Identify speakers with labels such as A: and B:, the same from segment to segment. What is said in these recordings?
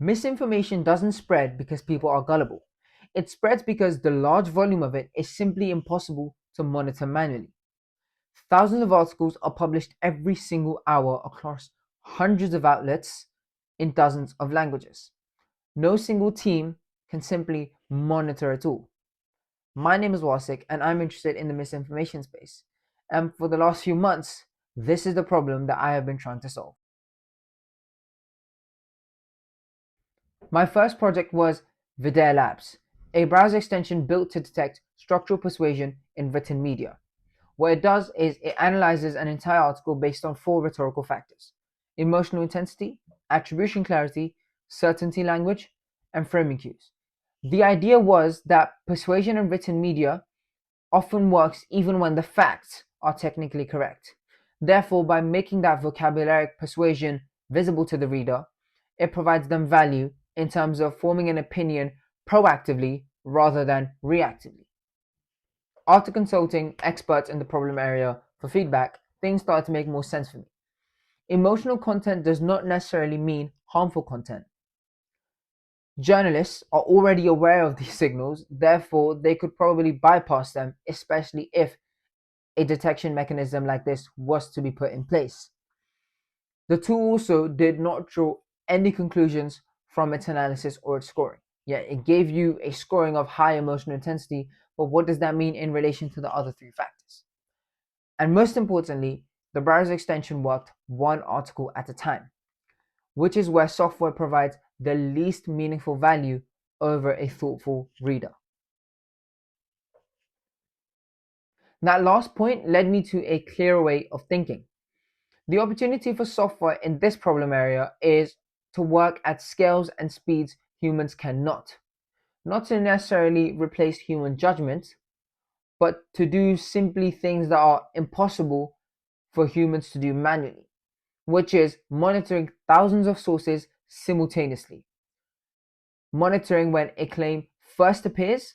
A: Misinformation doesn't spread because people are gullible. It spreads because the large volume of it is simply impossible to monitor manually. Thousands of articles are published every single hour across hundreds of outlets in dozens of languages. No single team can simply monitor it all. My name is Wasik, and I'm interested in the misinformation space. And for the last few months, this is the problem that I have been trying to solve. My first project was Vidare Labs, a browser extension built to detect structural persuasion in written media. What it does is it analyzes an entire article based on four rhetorical factors: emotional intensity, attribution clarity, certainty language, and framing cues. The idea was that persuasion in written media often works even when the facts are technically correct. Therefore, by making that vocabularic persuasion visible to the reader, it provides them value in terms of forming an opinion proactively rather than reactively. After consulting experts in the problem area for feedback, things started to make more sense for me. Emotional content does not necessarily mean harmful content. Journalists are already aware of these signals, therefore, they could probably bypass them, especially if a detection mechanism like this was to be put in place. The tool also did not draw any conclusions from its analysis or its scoring. Yeah, it gave you a scoring of high emotional intensity, but what does that mean in relation to the other three factors? And most importantly, the browser extension worked one article at a time, which is where software provides the least meaningful value over a thoughtful reader. That last point led me to a clearer way of thinking. The opportunity for software in this problem area is to work at scales and speeds humans cannot. Not to necessarily replace human judgment, but to do simply things that are impossible for humans to do manually, which is monitoring thousands of sources simultaneously, monitoring when a claim first appears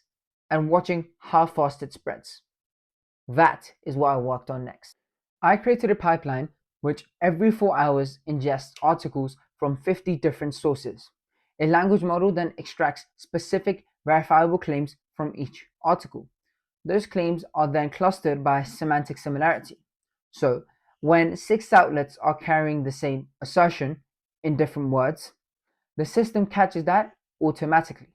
A: and watching how fast it spreads. That is what I worked on next. I created a pipeline which every 4 hours ingests articles from 50 different sources. A language model then extracts specific verifiable claims from each article. Those claims are then clustered by semantic similarity. So, when six outlets are carrying the same assertion in different words, the system catches that automatically.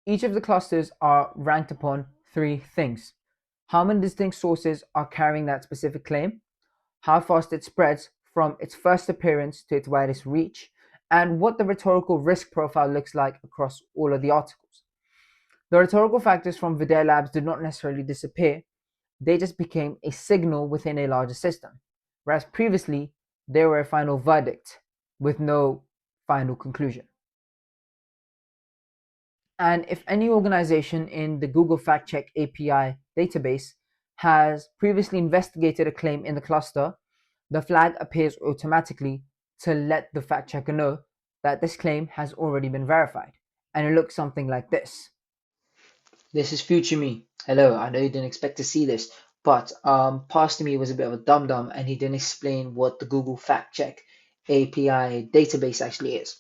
A: Each of the clusters are ranked upon three things: how many distinct sources are carrying that specific claim, how fast it spreads from its first appearance to its widest reach, and what the rhetorical risk profile looks like across all of the articles. The rhetorical factors from Vidare Labs did not necessarily disappear, they just became a signal within a larger system, whereas previously they were a final verdict with no final conclusion. And if any organization in the Google Fact Check API database has previously investigated a claim in the cluster, the flag appears automatically to let the fact checker know that this claim has already been verified. And it looks something like this. This is future me. Hello, I know you didn't expect to see this, but past me was a bit of a dum dum and he didn't explain what the Google Fact Check API database actually is.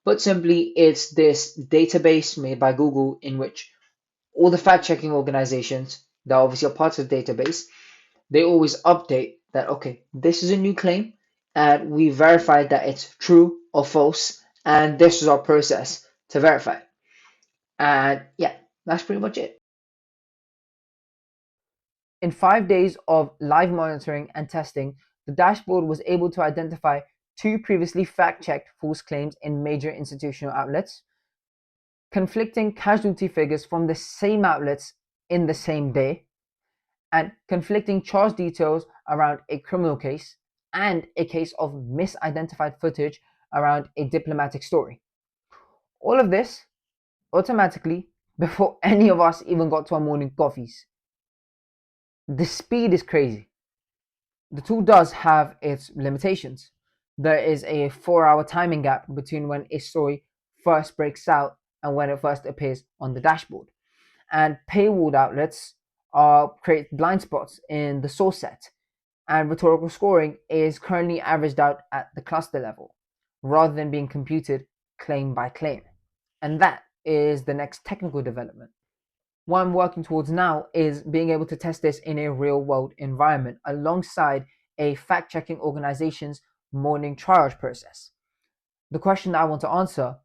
A: But simply, it's this database made by Google in which all the fact checking organizations that obviously are parts of the database, they always update that, okay, this is a new claim and we verified that it's true or false, and this is our process to verify it. And yeah, that's pretty much it. In 5 days of live monitoring and testing, the dashboard was able to identify two previously fact checked false claims in major institutional outlets, conflicting casualty figures from the same outlets in the same day, and conflicting charge details around a criminal case and a case of misidentified footage around a diplomatic story. All of this automatically before any of us even got to our morning coffees. The speed is crazy. The tool does have its limitations. There is a 4 hour timing gap between when a story first breaks out and when it first appears on the dashboard. And paywalled outlets create blind spots in the source set, and rhetorical scoring is currently averaged out at the cluster level. rather than being computed claim by claim. And that is the next technical development. What I'm working towards now is being able to test this in a real world environment alongside a fact checking organization's morning triage process. The question that I want to answer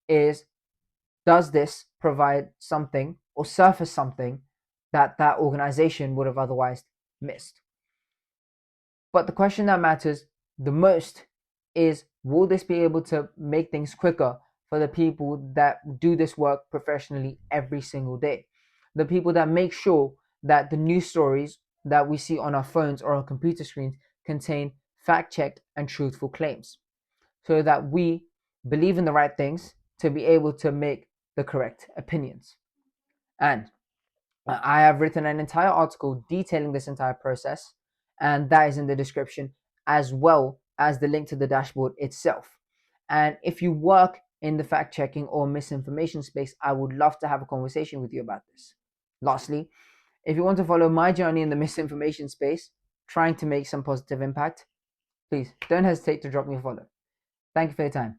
A: is, does this provide something or surface something that that organization would have otherwise missed? But the question that matters the most is, will this be able to make things quicker for the people that do this work professionally every single day? The people that make sure that the news stories that we see on our phones or our computer screens contain fact checked and truthful claims, so that we believe in the right things to be able to make the correct opinions. And I have written an entire article detailing this entire process, and that is in the description, as well as the link to the dashboard itself. And if you work in the fact checking or misinformation space, I would love to have a conversation with you about this. Lastly, if you want to follow my journey in the misinformation space, trying to make some positive impact, please don't hesitate to drop me a follow. Thank you for your time.